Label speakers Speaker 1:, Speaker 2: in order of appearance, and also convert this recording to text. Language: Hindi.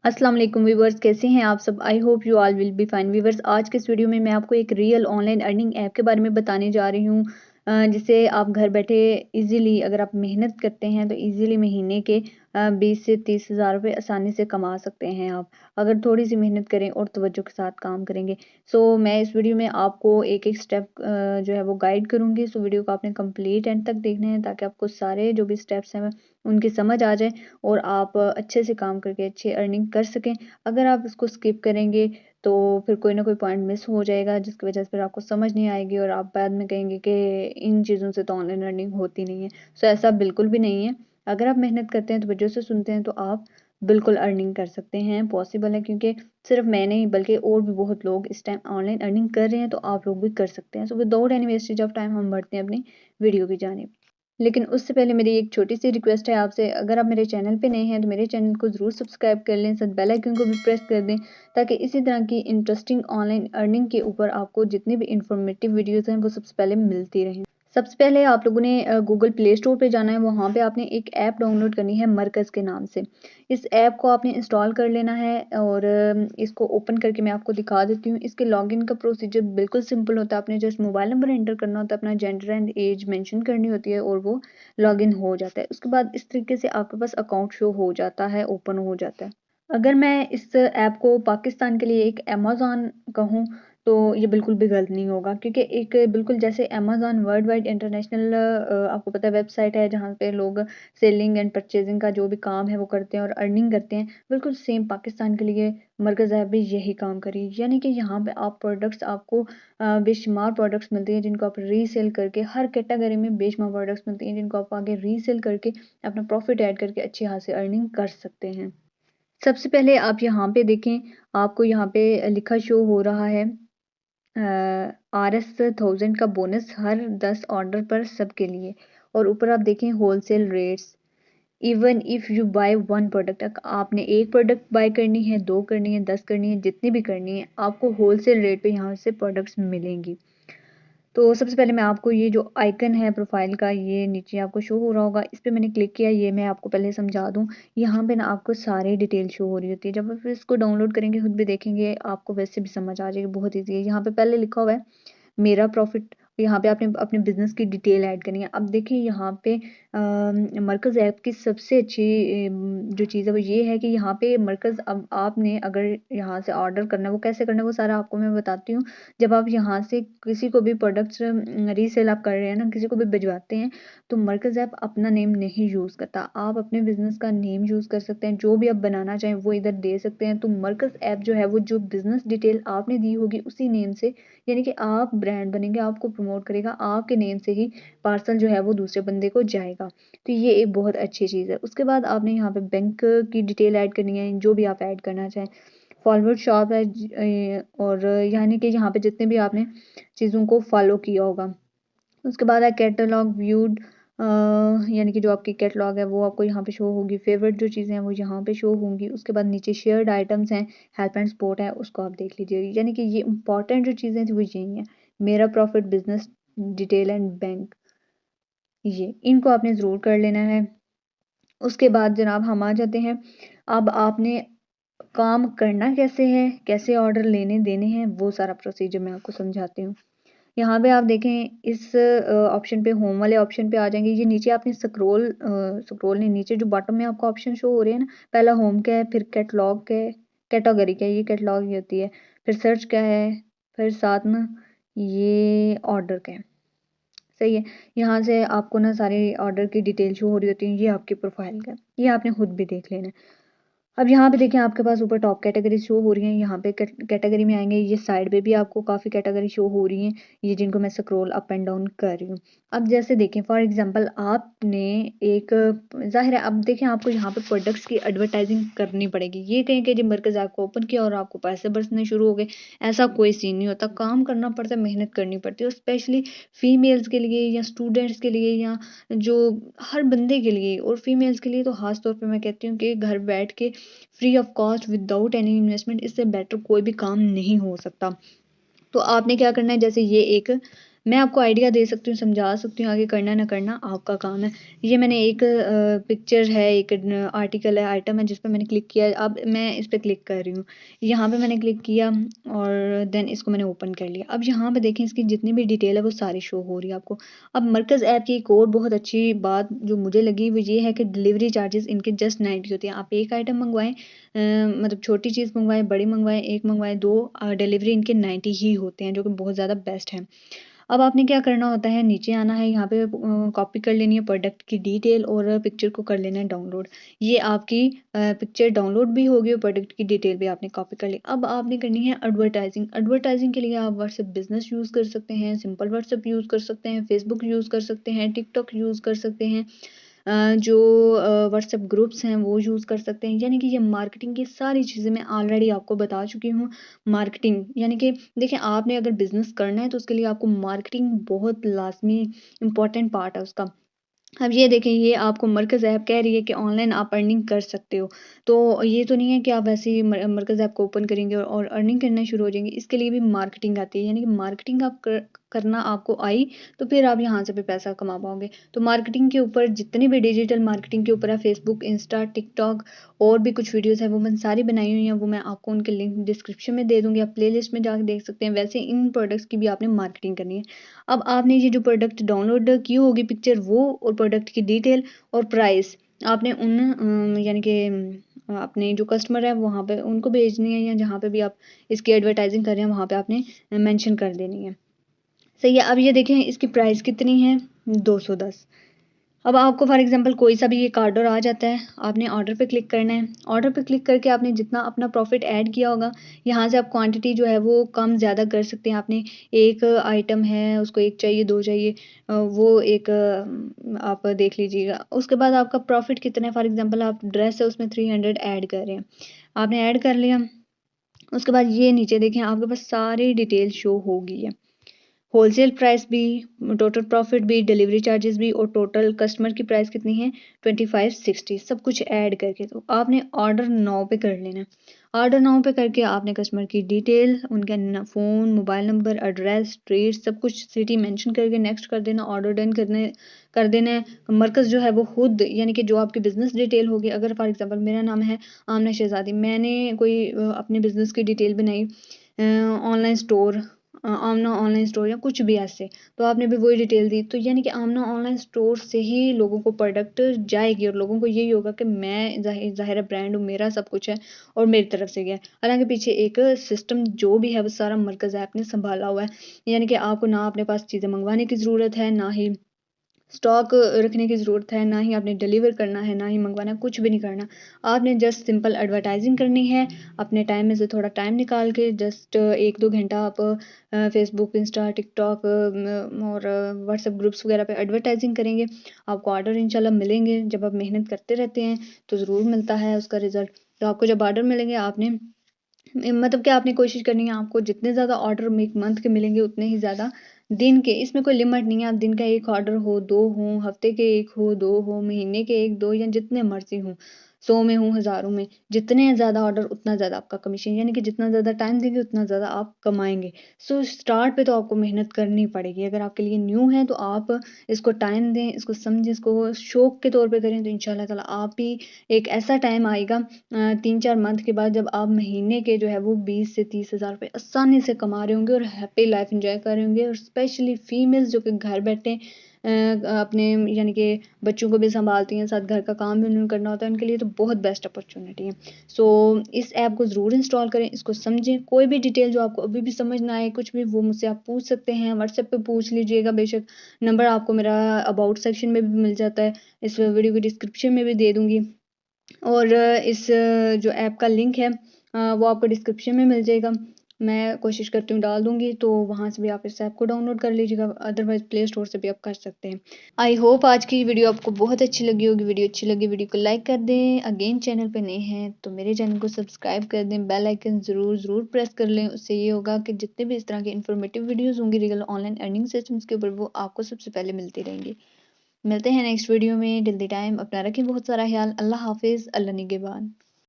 Speaker 1: अस्सलाम वालेकुम व्यूवर्स, कैसे हैं आप सब। I hope you all will be fine. Viewers, आज के इस वीडियो में मैं आपको एक रियल ऑनलाइन अर्निंग ऐप के बारे में बताने जा रही हूँ, जिसे आप घर बैठे इजीली, अगर आप मेहनत करते हैं तो इजीली महीने के 20 से 30 हज़ार रुपये आसानी से कमा सकते हैं आप, अगर थोड़ी सी मेहनत करें और तवज्जो के साथ काम करेंगे। सो मैं इस वीडियो में आपको एक एक स्टेप जो है वो गाइड करूँगी। सो वीडियो को आपने कंप्लीट एंड तक देखना है ताकि आपको सारे जो भी स्टेप्स हैं उनकी समझ आ जाए और आप अच्छे से काम करके अच्छी अर्निंग कर सकें। अगर आप इसको स्किप करेंगे तो फिर कोई ना कोई पॉइंट मिस हो जाएगा, जिसकी वजह से फिर आपको समझ नहीं आएगी और आप बाद में कहेंगे कि इन चीज़ों से तो ऑनलाइन अर्निंग होती नहीं है। सो ऐसा बिल्कुल भी नहीं है। अगर आप मेहनत करते हैं, तवज्जो से सुनते हैं, तो आप बिल्कुल अर्निंग कर सकते हैं, पॉसिबल है। क्योंकि सिर्फ मैं नहीं बल्कि और भी बहुत लोग इस टाइम ऑनलाइन अर्निंग कर रहे हैं, तो आप लोग भी कर सकते हैं। So without any wastage of time हम बढ़ते हैं अपनी वीडियो की जानिब। लेकिन उससे पहले मेरी एक छोटी सी रिक्वेस्ट है आपसे, अगर आप मेरे चैनल पे नए हैं तो मेरे चैनल को ज़रूर सब्सक्राइब कर लें, साथ बेल आइकन को भी प्रेस कर दें, ताकि इसी तरह की इंटरेस्टिंग ऑनलाइन अर्निंग के ऊपर आपको जितनी भी इंफॉर्मेटिव वीडियोस हैं वो सबसे पहले मिलती रहें। सबसे पहले आप लोगों ने गूगल प्ले स्टोर पे जाना है, वहाँ पे आपने एक ऐप डाउनलोड करनी है मरकज़ के नाम से। इस ऐप को आपने इंस्टॉल कर लेना है और इसको ओपन करके मैं आपको दिखा देती हूँ। इसके लॉगिन का प्रोसीजर बिल्कुल सिंपल होता है। आपने जस्ट मोबाइल नंबर एंटर करना होता है, अपना जेंडर एंड एज मेंशन करनी होती है और वो लॉगिन हो जाता है। उसके बाद इस तरीके से आपके पास अकाउंट शो हो जाता है, ओपन हो जाता है। अगर मैं इस ऐप को पाकिस्तान के लिए एक अमेज़न कहूँ तो ये बिल्कुल भी गलत नहीं होगा, क्योंकि एक बिल्कुल जैसे अमेज़न वर्ल्ड वाइड इंटरनेशनल आपको पता है वेबसाइट है जहाँ पे लोग सेलिंग एंड परचेजिंग का जो भी काम है वो करते हैं और अर्निंग करते हैं, बिल्कुल सेम पाकिस्तान के लिए मरकज़ ऐप भी यही काम करी। यानी कि यहाँ पे आप प्रोडक्ट्स आपको बेशुमार प्रोडक्ट्स मिलती हैं जिनको आप रीसेल करके, हर कैटेगरी में बेशुमार प्रोडक्ट्स मिलती हैं जिनको आप आगे रीसेल करके अपना प्रॉफिट ऐड करके अच्छी खासी अर्निंग कर सकते हैं। सबसे पहले आप यहाँ पे देखें, आपको यहाँ पे लिखा शो हो रहा है RS 1000 का बोनस हर 10 ऑर्डर पर सबके लिए, और ऊपर आप देखें wholesale rates. Even if you by one product, आपने एक प्रोडक्ट बाय करनी है, 2 करनी है, 10 करनी है, जितनी भी करनी है, आपको होलसेल रेट पे यहाँ से प्रोडक्ट्स मिलेंगी। तो सबसे पहले मैं आपको ये जो आइकन है प्रोफाइल का, ये नीचे आपको शो हो रहा होगा, इस पे मैंने क्लिक किया। ये मैं आपको पहले समझा दूँ, यहाँ पे ना आपको सारी डिटेल शो हो रही होती है। जब आप इसको डाउनलोड करेंगे, खुद भी देखेंगे, आपको वैसे भी समझ आ जाएगी, बहुत ईजी है। यहाँ पे पहले लिखा हुआ है मेरा प्रॉफिट, यहाँ पे आपने अपने बिजनेस की डिटेल ऐड करनी है। अब देखिए यहाँ पे मरकज़ ऐप की सबसे अच्छी जो चीज़ है वो ये है कि यहाँ पे मरकज़, अब आपने अगर यहाँ से ऑर्डर करना है, वो कैसे करना है वो सारा आपको मैं बताती हूँ। जब आप यहाँ से किसी को भी प्रोडक्ट्स रीसेल आप कर रहे हैं ना, किसी को भी भिजवाते हैं, तो मरकज़ ऐप अपना नेम नहीं यूज़ करता। आप अपने बिजनेस का नेम यूज़ कर सकते हैं, जो भी आप बनाना चाहें वो इधर दे सकते हैं। तो मरकज़ ऐप जो है वो जो बिजनेस डिटेल आपने दी होगी उसी नेम से, यानी कि आप ब्रांड बनेंगे, आपको प्रमोट करेगा, आपके नेम से ही पार्सल जो है वो दूसरे बंदे को जाएगा। तो ये एक बहुत अच्छी चीज़ है। उसके बाद आपने यहाँ पे बैंक की डिटेल ऐड करनी है, जो भी आप ऐड करना चाहें। फॉरवर्ड शॉप है और यानी कि यहाँ पे जितने भी आपने चीज़ों को फॉलो किया होगा। उसके बाद है कैटलॉग व्यूड, यानी कि जो आपकी कैटलॉग है वो आपको यहाँ पे शो होगी। फेवरेट जो चीज़ें हैं वो यहाँ पे शो होंगी। उसके बाद नीचे शेयर्ड आइटम्स हैं, हेल्प एंड सपोर्ट है, उसको आप देख लीजिए। यानी कि ये इंपॉर्टेंट जो चीज़ें थी वो यही हैं, मेरा profit, business detail and bank, ये इनको आपने ज़रूर कर लेना है। उसके बाद जनाब हम आ जाते हैं, अब आपने काम करना कैसे है, कैसे ऑर्डर लेने देने हैं, वो सारा प्रोसीजर मैं आपको समझाती हूँ। यहाँ पे आप देखें, इस ऑप्शन पे, होम वाले ऑप्शन पे आ जाएंगे। ये नीचे आपने स्क्रॉल नहीं, नीचे जो बॉटम में आपको ऑप्शन शो हो रहे हैं ना, पहला होम का है, फिर कैटलॉग का है, कैटेगरी का है, ये कैटलॉग ही होती है, फिर सर्च का है, फिर साथ में ये ऑर्डर का है। सही है। यहाँ से आपको ना सारे ऑर्डर की डिटेल शो हो रही होती है। ये आपकी प्रोफाइल का है, ये आपने खुद भी देख लेना है। अब यहाँ पे देखिए आपके पास ऊपर टॉप कैटेगरी शो हो रही हैं। यहाँ पे कैटेगरी में आएंगे, ये साइड पे भी आपको काफ़ी कैटेगरी शो हो रही हैं, ये जिनको मैं स्क्रॉल अप एंड डाउन कर रही हूँ। अब जैसे देखें, फॉर एग्जांपल आपने एक, जाहिर है, अब देखें आपको यहाँ पे प्रोडक्ट्स की एडवर्टाइजिंग करनी पड़ेगी। ये कहीं कि जब मरकज़ आपको ओपन किया और आपको पैसे बरसने शुरू हो गए, ऐसा कोई सीन नहीं होता। काम करना पड़ता है, मेहनत करनी पड़ती है, और स्पेशली फीमेल्स के लिए या स्टूडेंट्स के लिए या जो हर बंदे के लिए, और फीमेल्स के लिए तो खास तौर पे मैं कहती हूँ कि घर बैठ के free of cost without any investment, इससे बेटर कोई भी काम नहीं हो सकता। तो आपने क्या करना है, जैसे ये एक मैं आपको आइडिया दे सकती हूँ, समझा सकती हूँ, आगे करना ना करना आपका काम है। ये मैंने एक पिक्चर है, एक आर्टिकल है, आइटम है जिस पे मैंने क्लिक किया। अब मैं इस पे क्लिक कर रही हूँ, यहाँ पे मैंने क्लिक किया और देन इसको मैंने ओपन कर लिया। अब यहाँ पे देखें इसकी जितनी भी डिटेल है वो सारी शो हो रही है आपको। अब मरकज़ ऐप की एक और बहुत अच्छी बात जो मुझे लगी वो ये है कि डिलीवरी चार्जेस इनके जस्ट 90 होते हैं। आप एक आइटम मंगवाएं, मतलब छोटी चीज़ मंगवाएं, बड़ी मंगवाएं, एक मंगवाएं, दो, डिलीवरी इनके 90 ही होते हैं, जो कि बहुत ज़्यादा बेस्ट है। अब आपने क्या करना होता है, नीचे आना है, यहाँ पे कॉपी कर लेनी है प्रोडक्ट की डिटेल और पिक्चर को कर लेना है डाउनलोड। ये आपकी पिक्चर डाउनलोड भी होगी और प्रोडक्ट की डिटेल भी आपने कॉपी कर ली। अब आपने करनी है एडवर्टाइजिंग। एडवर्टाइजिंग के लिए आप व्हाट्सएप बिजनेस यूज़ कर सकते हैं, सिंपल व्हाट्सएप यूज़ कर सकते हैं, फेसबुक यूज़ कर सकते हैं, टिकटॉक यूज़ कर सकते हैं, जो व्हाट्सएप ग्रुप्स हैं वो यूज़ कर सकते हैं। यानी कि ये मार्केटिंग की सारी चीज़ें मैं ऑलरेडी आपको बता चुकी हूँ। मार्केटिंग यानी कि देखिए, आपने अगर बिज़नेस करना है तो उसके लिए आपको मार्केटिंग बहुत लाज़मी इम्पोर्टेंट पार्ट है उसका। अब ये देखें, ये आपको मरकज़ ऐप कह रही है कि ऑनलाइन आप अर्निंग कर सकते हो। तो ये तो नहीं है कि आप वैसे ही मरकज़ ऐप को ओपन करेंगे और अर्निंग करना शुरू हो जाएंगे। इसके लिए भी मार्केटिंग आती है, यानी कि मार्केटिंग आप करना आपको आई तो फिर आप यहाँ से भी पैसा कमा पाओगे। तो मार्केटिंग के ऊपर जितनी भी डिजिटल मार्केटिंग के ऊपर है, फेसबुक, इंस्टा, टिकटॉक और भी कुछ वीडियोस है वो मैंने सारी बनाई हुई हैं। वो मैं आपको उनके लिंक डिस्क्रिप्शन में दे दूंगी, आप प्लेलिस्ट में जाकर देख सकते हैं। वैसे इन प्रोडक्ट्स की भी आपने मार्केटिंग करनी है। अब आपने ये जो प्रोडक्ट डाउनलोड की होगी पिक्चर, वो और प्रोडक्ट की डिटेल और प्राइस आपने उन यानी कि अपने जो कस्टमर है वहाँ पे उनको भेजनी है, या जहाँ पे भी आप इसकी एडवर्टाइजिंग कर रहे हैं वहाँ पे आपने मेंशन कर देनी है। सही है। अब ये देखें इसकी प्राइस कितनी है, 210। अब आपको फॉर एग्जांपल कोई सा भी एक ऑर्डर आ जाता है, आपने ऑर्डर पे क्लिक करना है। ऑर्डर पे क्लिक करके आपने जितना अपना प्रॉफिट ऐड किया होगा, यहाँ से आप क्वांटिटी जो है वो कम ज़्यादा कर सकते हैं। आपने एक आइटम है, उसको एक चाहिए, दो चाहिए, वो एक आप देख लीजिएगा। उसके बाद आपका प्रॉफिट कितना है, फॉर एग्जांपल आप ड्रेस है उसमें 300 ऐड कर रहे हैं, आपने ऐड कर लिया। उसके बाद ये नीचे देखें आपके पास सारी डिटेल शो होगी है, होलसेल प्राइस भी, टोटल प्रॉफिट भी, डिलीवरी चार्जेस भी और टोटल कस्टमर की प्राइस कितनी है 2560, सब कुछ ऐड करके। तो आपने ऑर्डर नाउ पे कर लेना। ऑर्डर नाउ पे करके आपने कस्टमर की डिटेल, उनका phone, mobile number, address, street, सब कुछ सिटी मेंशन करके नेक्स्ट कर देना, ऑर्डर डन कर देना है। मरकज़ जो है वो खुद, यानी कि जो आपकी बिज़नेस डिटेल होगी, अगर फॉर एग्जांपल मेरा नाम है आमना शहज़ादी, मैंने कोई अपने बिज़नेस की डिटेल बनाई, ऑनलाइन स्टोर, आमना ऑनलाइन स्टोर या कुछ भी ऐसे, तो आपने भी वही डिटेल दी, तो यानी कि आमना ऑनलाइन स्टोर से ही लोगों को प्रोडक्ट जाएगी और लोगों को यही होगा कि मैं ज़ाहिर ब्रांड हूँ, मेरा सब कुछ है और मेरी तरफ से गया। हालांकि पीछे एक सिस्टम जो भी है वो सारा मरकज़ ऐप ने संभाला हुआ है, यानी कि आपको ना अपने पास चीज़ें मंगवाने की ज़रूरत है, ना ही स्टॉक रखने की ज़रूरत है, ना ही आपने डिलीवर करना है, ना ही मंगवाना, कुछ भी नहीं करना। आपने जस्ट सिंपल एडवर्टाइजिंग करनी है, अपने टाइम में से थोड़ा टाइम निकाल के जस्ट 1-2 घंटा आप फेसबुक, इंस्टा, टिकटॉक और व्हाट्सएप ग्रुप्स वगैरह पे एडवर्टाइजिंग करेंगे। आपको ऑर्डर इंशाल्लाह मिलेंगे। जब आप मेहनत करते रहते हैं तो ज़रूर मिलता है उसका रिज़ल्ट। तो आपको जब ऑर्डर मिलेंगे, आपने मतलब कि आपने कोशिश करनी है, आपको जितने ज़्यादा ऑर्डर एक मंथ के मिलेंगे उतने ही ज़्यादा दिन के, इसमें कोई लिमिट नहीं है। आप दिन का 1 ऑर्डर हो, 2 हो, हफ्ते के 1 हो, 2 हो, महीने के 1, 2 या जितने मर्ज़ी हों, 100 में हों, हज़ारों में, जितने ज़्यादा ऑर्डर उतना ज़्यादा आपका कमीशन, यानी कि जितना ज़्यादा टाइम देंगे उतना ज़्यादा आप कमाएँगे। सो स्टार्ट पे तो आपको मेहनत करनी पड़ेगी। अगर आपके लिए न्यू है तो आप इसको टाइम दें, इसको समझें, इसको शौक के तौर पे करें, तो इंशाल्लाह ताला आप भी एक ऐसा टाइम आएगा 3-4 मंथ के बाद, जब आप महीने के जो है वो 20 से 30 हज़ार रुपये आसानी से कमा रहे होंगे और हैप्पी लाइफ एंजॉय कर रहे होंगे। और स्पेशली फीमेल्स जो कि घर बैठे अपने यानी कि बच्चों को भी संभालती हैं, साथ घर का काम भी उन्हें करना होता है, उनके लिए तो बहुत बेस्ट अपॉर्चुनिटी है। सो इस ऐप को ज़रूर इंस्टॉल करें, इसको समझें। कोई भी डिटेल जो आपको अभी भी समझ ना आए, कुछ भी, वो मुझसे आप पूछ सकते हैं, व्हाट्सएप पे पूछ लीजिएगा बेशक। नंबर आपको मेरा अबाउट सेक्शन में भी मिल जाता है, इस वीडियो की डिस्क्रिप्शन में भी दे दूँगी। और इस जो ऐप का लिंक है वो आपको डिस्क्रिप्शन में मिल जाएगा। मैं कोशिश करती हूँ डाल दूँगी, तो वहाँ से भी आप इस ऐप को डाउनलोड कर लीजिएगा, अदरवाइज़ प्ले स्टोर से भी आप कर सकते हैं। आई होप आज की वीडियो आपको बहुत अच्छी लगी होगी। वीडियो अच्छी लगी, वीडियो को लाइक कर दें। अगेन चैनल पे नए हैं तो मेरे चैनल को सब्सक्राइब कर दें, बेल आइकन ज़रूर प्रेस कर लें। उससे ये होगा कि जितने भी इस तरह के इन्फॉर्मेटिव वीडियोज़ होंगी रियल ऑनलाइन अर्निंग सिस्टम्स के ऊपर, वो आपको सबसे पहले मिलती रहेंगी। मिलते हैं नेक्स्ट वीडियो में। टिल द टाइम अपना रखें बहुत सारा ख्याल। अल्लाह हाफिज़। अल्लाह निगहबान।